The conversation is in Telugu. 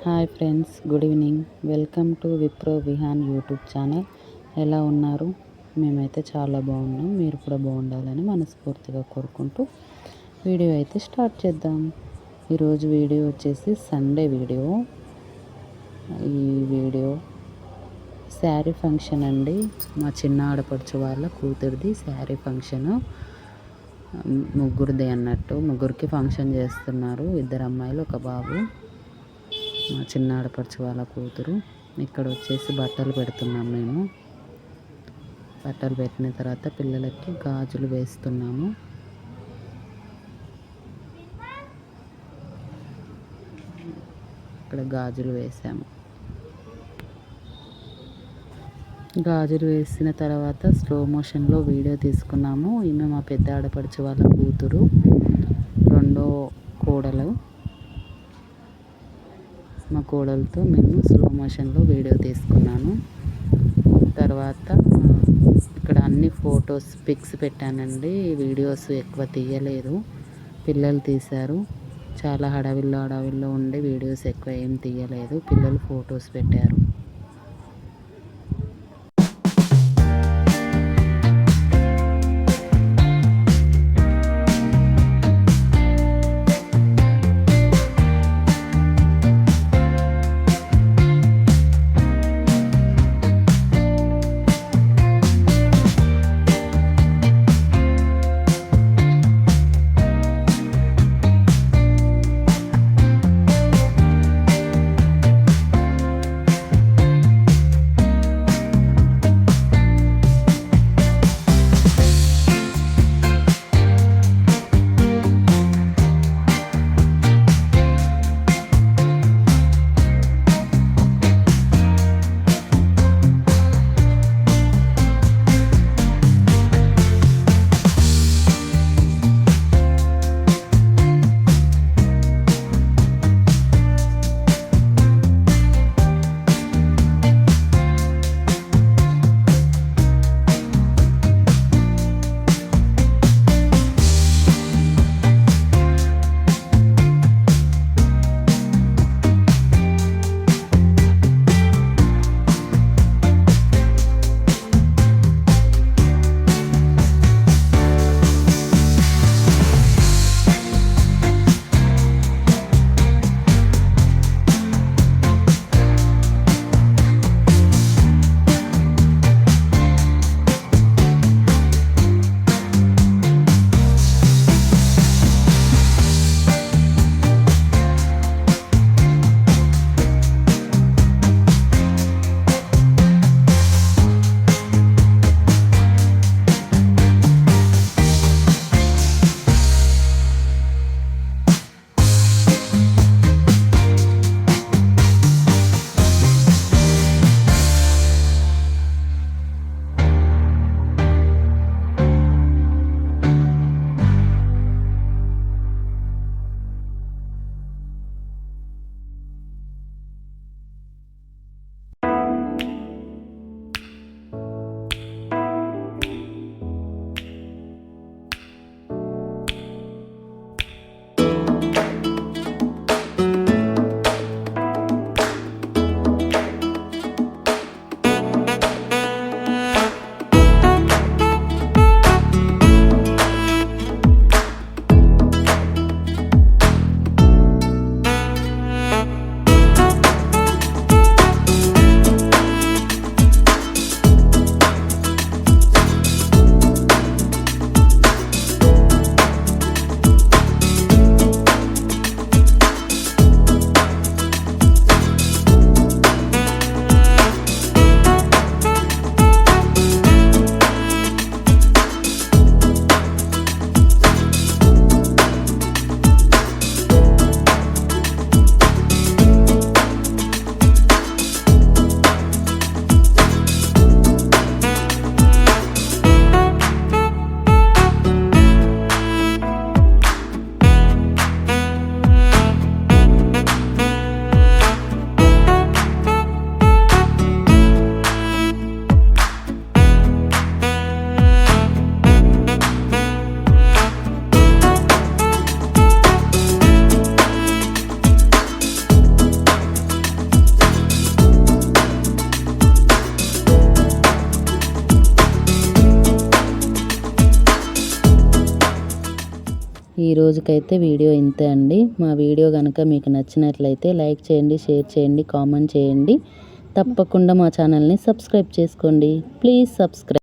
Hi friends, good evening. Welcome to Wipro Vihaan YouTube channel. ఎలా ఉన్నారు? మేమైతే చాలా బాగున్నాం. మీరు కూడా బాగుండాలని మనస్ఫూర్తిగా కోరుకుంటూ వీడియో అయితే స్టార్ట్ చేద్దాం. ఈరోజు వీడియో వచ్చేసి సండే వీడియో. ఈ వీడియో శారీ ఫంక్షన్ అండి. మా చిన్న ఆడపడుచు వాళ్ళ కూతురిది శారీ ఫంక్షను. ముగ్గురిది అన్నట్టు, ముగ్గురికి ఫంక్షన్ చేస్తున్నారు. 2 అమ్మాయిలు, 1 బాబు. మా చిన్న ఆడపడుచు వాళ్ళ కూతురు. ఇక్కడ వచ్చేసి బట్టలు పెడుతున్నాం మేము. బట్టలు పెట్టిన తర్వాత పిల్లలకి గాజులు వేస్తున్నాము. ఇక్కడ గాజులు వేసాము. గాజులు వేసిన తర్వాత స్లో మోషన్లో వీడియో తీసుకున్నాము. ఈమె మా పెద్ద ఆడపడుచు వాళ్ళ కూతురు, రెండో కోడలు. మా కోడలతో మేము స్లో మోషన్లో వీడియో తీసుకున్నాను. తర్వాత ఇక్కడ అన్ని ఫొటోస్ పిక్స్ పెట్టానండి. వీడియోస్ ఎక్కువ తీయలేదు, పిల్లలు తీశారు. చాలా హడావిల్లో ఉండి వీడియోస్ ఎక్కువ ఏం తీయలేదు. పిల్లలు ఫొటోస్ పెట్టారు. ఈ రోజుకైతే వీడియో ఇంతే అండి. మా వీడియో కనుక మీకు నచ్చినట్లయితే లైక్ చేయండి, షేర్ చేయండి, కామెంట్ చేయండి. తప్పకుండా మా ఛానల్ని సబ్స్క్రైబ్ చేసుకోండి. Please subscribe.